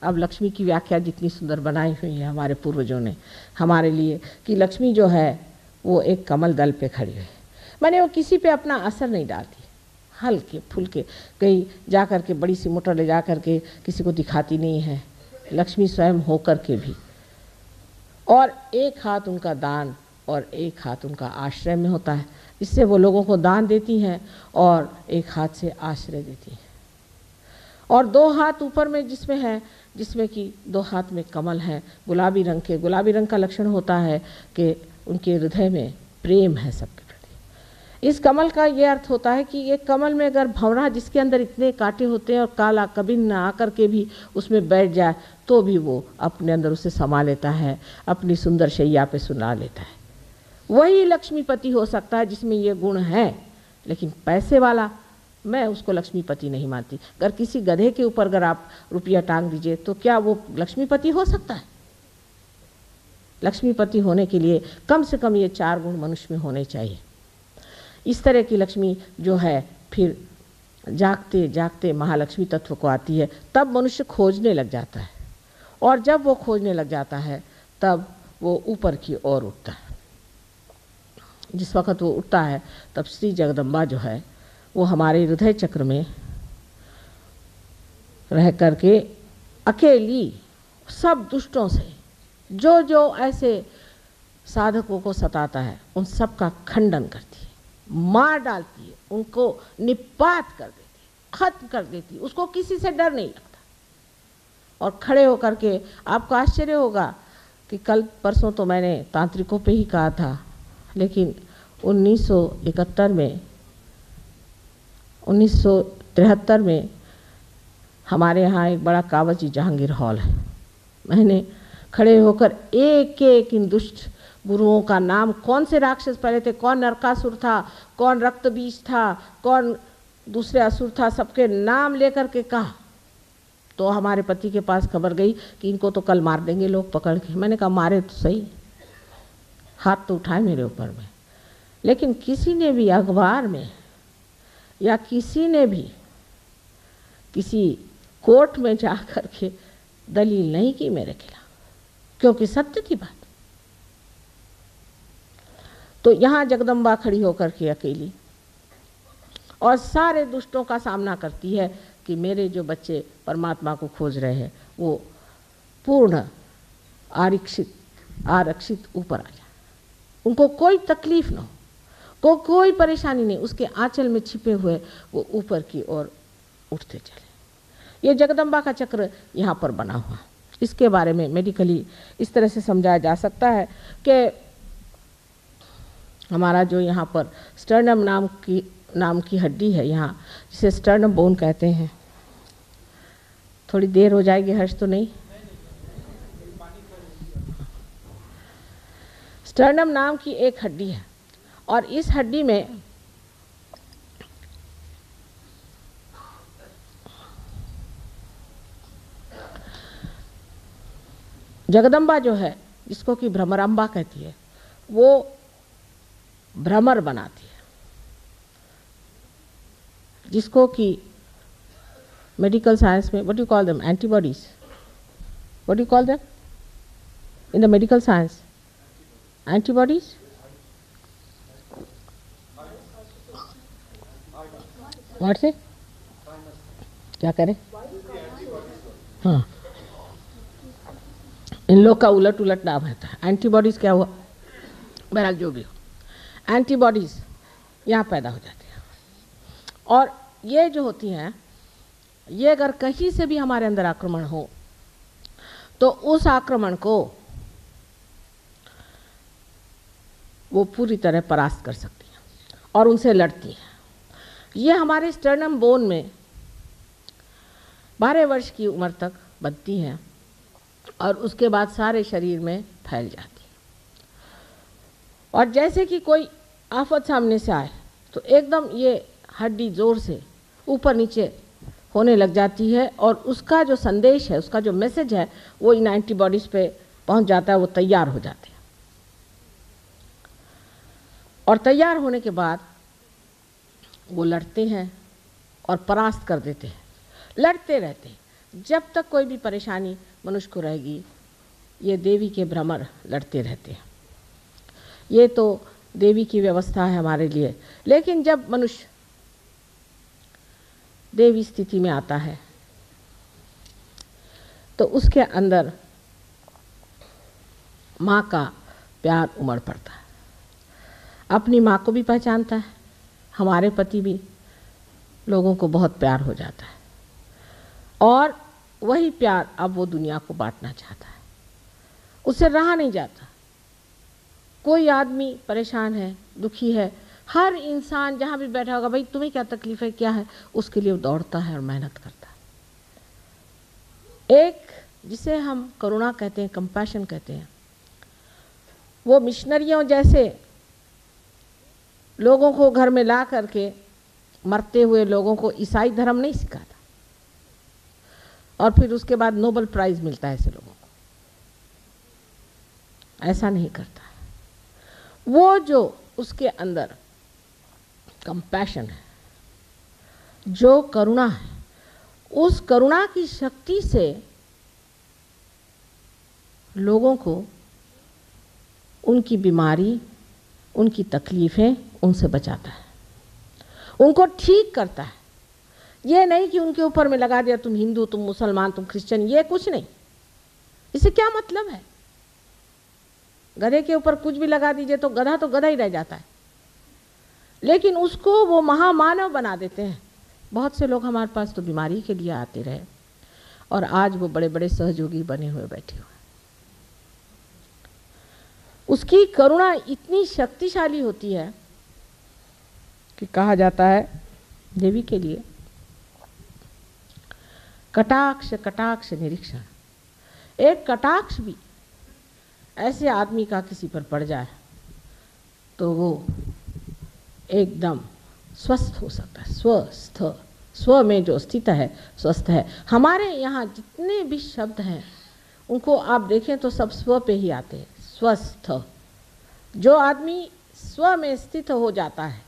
अब लक्ष्मी की व्याख्या जितनी सुंदर बनाई हुई है हमारे पूर्वजों ने हमारे लिए कि लक्ष्मी जो है वो एक कमल दल पे खड़ी है, माने वो किसी पे अपना असर नहीं डालती, हल्के फुल्के कहीं जा कर के बड़ी सी मोटर ले जा कर के किसी को दिखाती नहीं है, लक्ष्मी स्वयं हो कर के भी। और एक हाथ उनका दान और एक हाथ उनका आश्रय में होता है, इससे वो लोगों को दान देती हैं और एक हाथ से आश्रय देती हैं। और दो हाथ ऊपर में जिसमें है, जिसमें कि दो हाथ में कमल हैं गुलाबी रंग के। गुलाबी रंग का लक्षण होता है कि उनके हृदय में प्रेम है सबके प्रति। इस कमल का ये अर्थ होता है कि ये कमल में अगर भंवरा जिसके अंदर इतने कांटे होते हैं और काला कभी न आकर के भी उसमें बैठ जाए तो भी वो अपने अंदर उसे समा लेता है, अपनी सुंदर शैया पे सुला लेता है। वही लक्ष्मीपति हो सकता है जिसमें ये गुण हैं, लेकिन पैसे वाला मैं उसको लक्ष्मीपति नहीं मानती। अगर किसी गधे के ऊपर अगर आप रुपया टांग दीजिए तो क्या वो लक्ष्मीपति हो सकता है? लक्ष्मीपति होने के लिए कम से कम ये 4 गुण मनुष्य में होने चाहिए। इस तरह की लक्ष्मी जो है फिर जागते जागते महालक्ष्मी तत्व को आती है, तब मनुष्य खोजने लग जाता है, और जब वो खोजने लग जाता है तब वो ऊपर की ओर उठता है। जिस वक़्त वो उठता है तब श्री जगदम्बा जो है वो हमारे हृदय चक्र में रह करके अकेली सब दुष्टों से जो जो ऐसे साधकों को सताता है उन सब का खंडन करती है, मार डालती है, उनको निपात कर देती है, खत्म कर देती है। उसको किसी से डर नहीं लगता। और खड़े होकर के आपको आश्चर्य होगा कि कल परसों तो मैंने तांत्रिकों पे ही कहा था, लेकिन 1973 में 1973 में हमारे यहाँ एक बड़ा कावजी जहांगीर हॉल है। मैंने खड़े होकर एक एक इन दुष्ट गुरुओं का नाम, कौन से राक्षस पहले थे, कौन नरकासुर था, कौन रक्तबीज था, कौन दूसरे असुर था, सबके नाम लेकर के कहा। तो हमारे पति के पास खबर गई कि इनको तो कल मार देंगे लोग पकड़ के। मैंने कहा मारे तो सही, हाथ तो उठाए मेरे ऊपर में, लेकिन किसी ने भी अखबार में या किसी ने भी किसी कोर्ट में जा कर के दलील नहीं की मेरे खिलाफ, क्योंकि सत्य थी बात। तो यहाँ जगदम्बा खड़ी होकर के अकेली और सारे दुष्टों का सामना करती है कि मेरे जो बच्चे परमात्मा को खोज रहे हैं वो पूर्ण आरक्षित ऊपर आ जाए, उनको कोई तकलीफ ना हो, कोई परेशानी नहीं, उसके आंचल में छिपे हुए वो ऊपर की ओर उठते चले। ये जगदम्बा का चक्र यहाँ पर बना हुआ। इसके बारे में मेडिकली इस तरह से समझाया जा सकता है कि हमारा जो यहाँ पर स्टर्नम नाम की हड्डी है यहाँ, जिसे स्टर्नम बोन कहते हैं। थोड़ी देर हो जाएगी, हर्ष तो नहीं? स्टर्नम नाम की एक हड्डी है और इस हड्डी में जगदम्बा जो है, जिसको कि भ्रमरांबा कहती है, वो भ्रमर बनाती है, जिसको कि मेडिकल साइंस में what do you call them, antibodies, what do you call them in the medical science? Antibodies, what से क्या करें? हाँ, इन लोग का उलट उलट नाम रहता है। एंटीबॉडीज क्या हुआ, बहरहाल जो भी हो, एंटीबॉडीज यहाँ पैदा हो जाती है। और ये जो होती हैं, ये अगर कहीं से भी हमारे अंदर आक्रमण हो तो उस आक्रमण को वो पूरी तरह परास्त कर सकती हैं और उनसे लड़ती हैं। ये हमारे स्टर्नम बोन में 12 वर्ष की उम्र तक बनती हैं और उसके बाद सारे शरीर में फैल जाती है। और जैसे कि कोई आफत सामने से आए तो एकदम ये हड्डी जोर से ऊपर नीचे होने लग जाती है और उसका जो संदेश है, उसका जो मैसेज है, वो इन एंटीबॉडीज पे पहुंच जाता है, वो तैयार हो जाते हैं। और तैयार होने के बाद वो लड़ते हैं और परास्त कर देते हैं, लड़ते रहते हैं। जब तक कोई भी परेशानी मनुष्य को रहेगी, ये देवी के भ्रमर लड़ते रहते हैं। ये तो देवी की व्यवस्था है हमारे लिए। लेकिन जब मनुष्य देवी स्थिति में आता है तो उसके अंदर माँ का प्यार उमड़ पड़ता है। अपनी माँ को भी पहचानता है, हमारे पति भी लोगों को बहुत प्यार हो जाता है, और वही प्यार अब वो दुनिया को बांटना चाहता है। उससे रहा नहीं जाता। कोई आदमी परेशान है, दुखी है, हर इंसान जहाँ भी बैठा होगा, भाई तुम्हें क्या तकलीफ है, क्या है, उसके लिए वो दौड़ता है और मेहनत करता है। एक जिसे हम करुणा कहते हैं, कंपैशन कहते हैं, वो मिशनरियों जैसे लोगों को घर में ला करके मरते हुए लोगों को ईसाई धर्म नहीं सिखाता, और फिर उसके बाद नोबेल प्राइज मिलता है ऐसे लोगों को। ऐसा नहीं करता है। वो जो उसके अंदर कंपैशन है, जो करुणा है, उस करुणा की शक्ति से लोगों को उनकी बीमारी, उनकी तकलीफें, उनसे बचाता है, उनको ठीक करता है। ये नहीं कि उनके ऊपर में लगा दिया तुम हिंदू, तुम मुसलमान, तुम क्रिश्चियन, ये कुछ नहीं। इससे क्या मतलब है? गधे के ऊपर कुछ भी लगा दीजिए तो गधा ही रह जाता है, लेकिन उसको वो महामानव बना देते हैं। बहुत से लोग हमारे पास तो बीमारी के लिए आते रहे, और आज वो बड़े बड़े सहयोगी बने हुए बैठे हुए। उसकी करुणा इतनी शक्तिशाली होती है कि कहा जाता है देवी के लिए कटाक्ष कटाक्ष निरीक्षण। एक कटाक्ष भी ऐसे आदमी का किसी पर पड़ जाए तो वो एकदम स्वस्थ हो सकता है। स्वस्थ, स्व में जो स्थित है स्वस्थ है। हमारे यहाँ जितने भी शब्द हैं उनको आप देखें तो सब स्व पे ही आते हैं। स्वस्थ, जो आदमी स्व में स्थित हो जाता है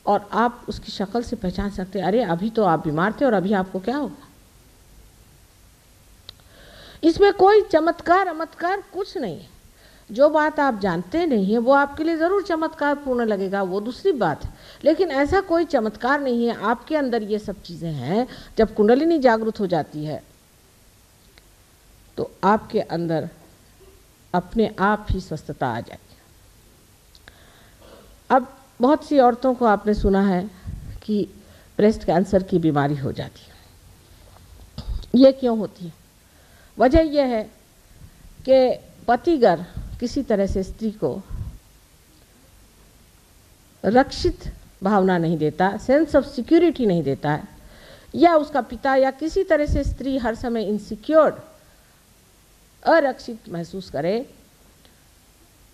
और आप उसकी शक्ल से पहचान सकते हैं, अरे अभी तो आप बीमार थे और अभी आपको क्या होगा। इसमें कोई चमत्कार अमत्कार कुछ नहीं है। जो बात आप जानते नहीं है वो आपके लिए ज़रूर चमत्कार पूर्ण लगेगा, वो दूसरी बात है, लेकिन ऐसा कोई चमत्कार नहीं है। आपके अंदर ये सब चीज़ें हैं। जब कुंडलिनी जागृत हो जाती है तो आपके अंदर अपने आप ही स्वस्थता आ जाएगी। अब बहुत सी औरतों को आपने सुना है कि ब्रेस्ट कैंसर की बीमारी हो जाती है। ये क्यों होती है? वजह यह है कि पतिगर किसी तरह से स्त्री को रक्षित भावना नहीं देता, सेंस ऑफ सिक्योरिटी नहीं देता है, या उसका पिता या किसी तरह से स्त्री हर समय इनसिक्योर्ड, अरक्षित महसूस करे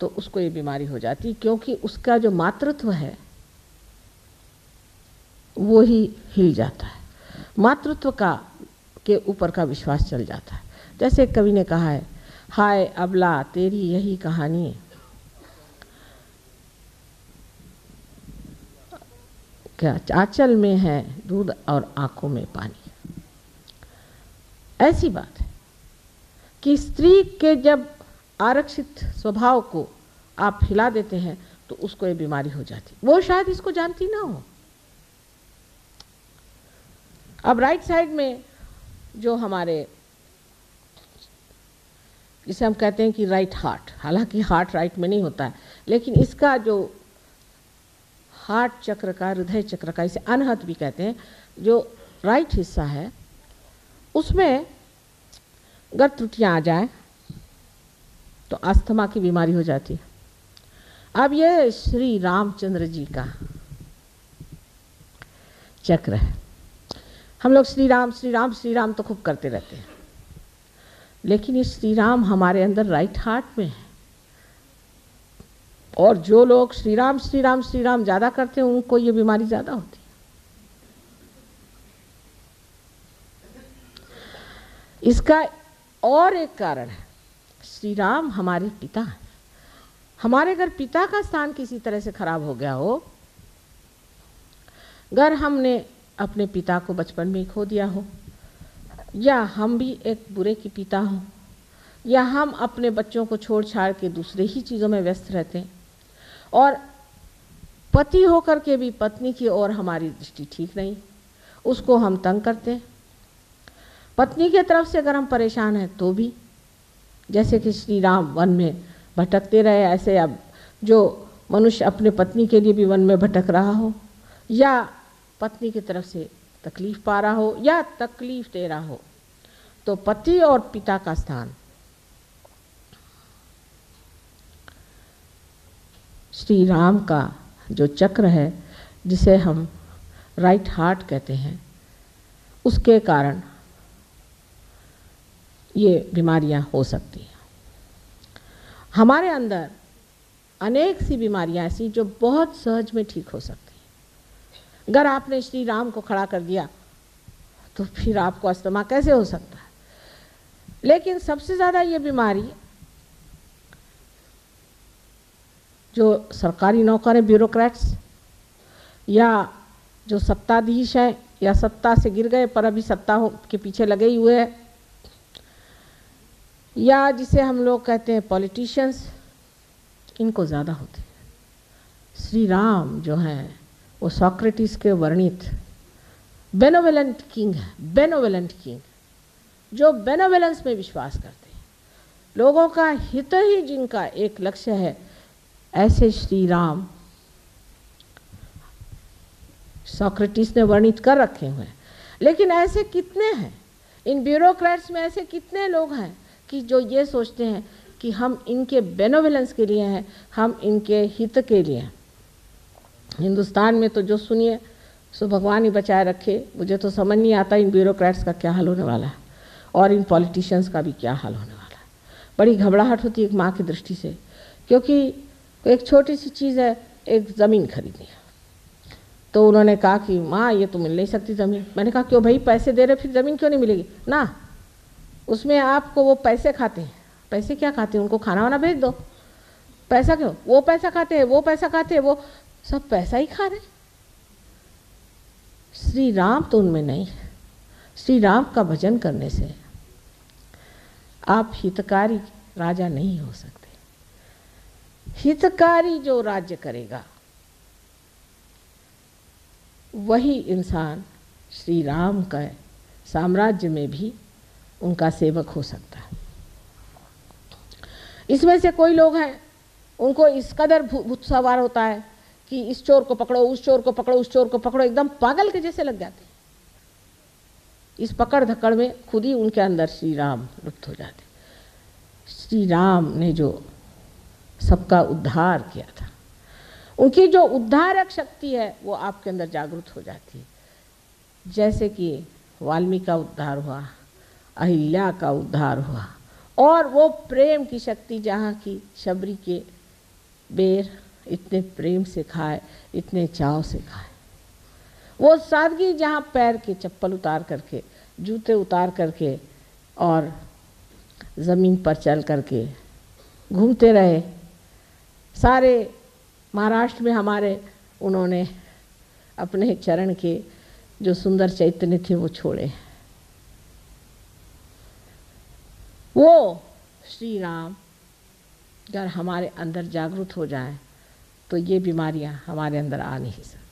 तो उसको ये बीमारी हो जाती, क्योंकि उसका जो मातृत्व है वो ही हिल जाता है। मातृत्व का के ऊपर का विश्वास चल जाता है। जैसे कवि ने कहा है, हाय अबला तेरी यही कहानी, क्या आंचल में है दूध और आंखों में पानी। ऐसी बात है कि स्त्री के जब आरक्षित स्वभाव को आप हिला देते हैं तो उसको ये बीमारी हो जाती। वो शायद इसको जानती ना हो। अब राइट साइड में जो हमारे, जिसे हम कहते हैं कि राइट हार्ट, हालांकि हार्ट राइट में नहीं होता है, लेकिन इसका जो हार्ट चक्र का, हृदय चक्र का, इसे अनहत भी कहते हैं, जो राइट हिस्सा है उसमें अगर त्रुटियाँ आ जाए तो अस्थमा की बीमारी हो जाती है। अब ये श्री रामचंद्र जी का चक्र है। हम लोग श्री राम श्री राम श्री राम तो खूब करते रहते हैं, लेकिन ये श्री राम हमारे अंदर राइट हार्ट में है। और जो लोग श्री राम श्री राम श्री राम ज़्यादा करते हैं उनको ये बीमारी ज़्यादा होती है। इसका और एक कारण है, श्री राम हमारे पिता हैं। हमारे अगर पिता का स्थान किसी तरह से खराब हो गया हो, अगर हमने अपने पिता को बचपन में ही खो दिया हो, या हम भी एक बुरे के पिता हों, या हम अपने बच्चों को छोड़ छाड़ के दूसरे ही चीज़ों में व्यस्त रहते हैं, और पति होकर के भी पत्नी की ओर हमारी दृष्टि ठीक नहीं, उसको हम तंग करते हैं। पत्नी के तरफ से अगर हम परेशान हैं तो भी, जैसे कि श्री राम वन में भटकते रहे, ऐसे अब जो मनुष्य अपने पत्नी के लिए भी वन में भटक रहा हो, या पत्नी की तरफ से तकलीफ पा रहा हो या तकलीफ दे रहा हो, तो पति और पिता का स्थान श्री राम का जो चक्र है, जिसे हम राइट हार्ट कहते हैं, उसके कारण ये बीमारियां हो सकती हैं। हमारे अंदर अनेक सी बीमारियां ऐसी जो बहुत सहज में ठीक हो सकती हैं। अगर आपने श्री राम को खड़ा कर दिया तो फिर आपको अस्थमा कैसे हो सकता है? लेकिन सबसे ज़्यादा ये बीमारी जो सरकारी नौकर हैं, ब्यूरोक्रेट्स, या जो सत्ताधीश हैं, या सत्ता से गिर गए पर अभी सत्ता के पीछे लगे ही हुए हैं, या जिसे हम लोग कहते हैं पॉलिटिशियंस, इनको ज़्यादा होती है। श्री राम जो हैं वो सोक्रेटिस के वर्णित बेनोवेलेंट किंग है, बेनोवेलेंट किंग, जो बेनोवेलेंस में विश्वास करते हैं, लोगों का हित ही जिनका एक लक्ष्य है, ऐसे श्री राम सोक्रेटिस ने वर्णित कर रखे हुए हैं। लेकिन ऐसे कितने हैं, इन ब्यूरोक्रेट्स में ऐसे कितने लोग हैं कि जो ये सोचते हैं कि हम इनके बेनोवेलेंस के लिए हैं, हम इनके हित के लिए हैं। हिंदुस्तान में तो जो सुनिए सो भगवान ही बचाए रखे। मुझे तो समझ नहीं आता इन ब्यूरोक्रेट्स का क्या हाल होने वाला है और इन पॉलिटिशियंस का भी क्या हाल होने वाला है। बड़ी घबराहट होती है एक माँ की दृष्टि से, क्योंकि एक छोटी सी चीज़ है, एक ज़मीन खरीदनी है, तो उन्होंने कहा कि माँ ये तो मिल नहीं सकती ज़मीन। मैंने कहा क्यों भाई, पैसे दे रहे फिर ज़मीन क्यों नहीं मिलेगी? ना, उसमें आपको वो पैसे खाते हैं। पैसे क्या खाते हैं? उनको खाना वाना भेज दो। पैसा क्यों? वो पैसा खाते हैं, वो पैसा खाते हैं, वो सब पैसा ही खा रहे। श्री राम तो उनमें नहीं है। श्री राम का भजन करने से आप हितकारी राजा नहीं हो सकते। हितकारी जो राज्य करेगा वही इंसान श्री राम का साम्राज्य में भी उनका सेवक हो सकता है। इसमें से कोई लोग हैं, उनको इस कदर भूत सवार होता है कि इस चोर को पकड़ो, उस चोर को पकड़ो, उस चोर को पकड़ो, एकदम पागल के जैसे लग जाते हैं। इस पकड़ धक्कड़ में खुद ही उनके अंदर श्री राम लुप्त हो जाते। श्री राम ने जो सबका उद्धार किया था, उनकी जो उद्धारक शक्ति है वो आपके अंदर जागृत हो जाती है। जैसे कि वाल्मीकि का उद्धार हुआ, अहिल्या का उद्धार हुआ, और वो प्रेम की शक्ति जहाँ की शबरी के बेर इतने प्रेम से खाए, इतने चाव से खाए, वो सादगी जहाँ पैर के चप्पल उतार करके, जूते उतार करके और ज़मीन पर चल करके घूमते रहे। सारे महाराष्ट्र में हमारे उन्होंने अपने चरण के जो सुंदर चैतन्य थे वो छोड़े। वो श्री राम अगर हमारे अंदर जागृत हो जाए तो ये बीमारियां हमारे अंदर आ नहीं सकती।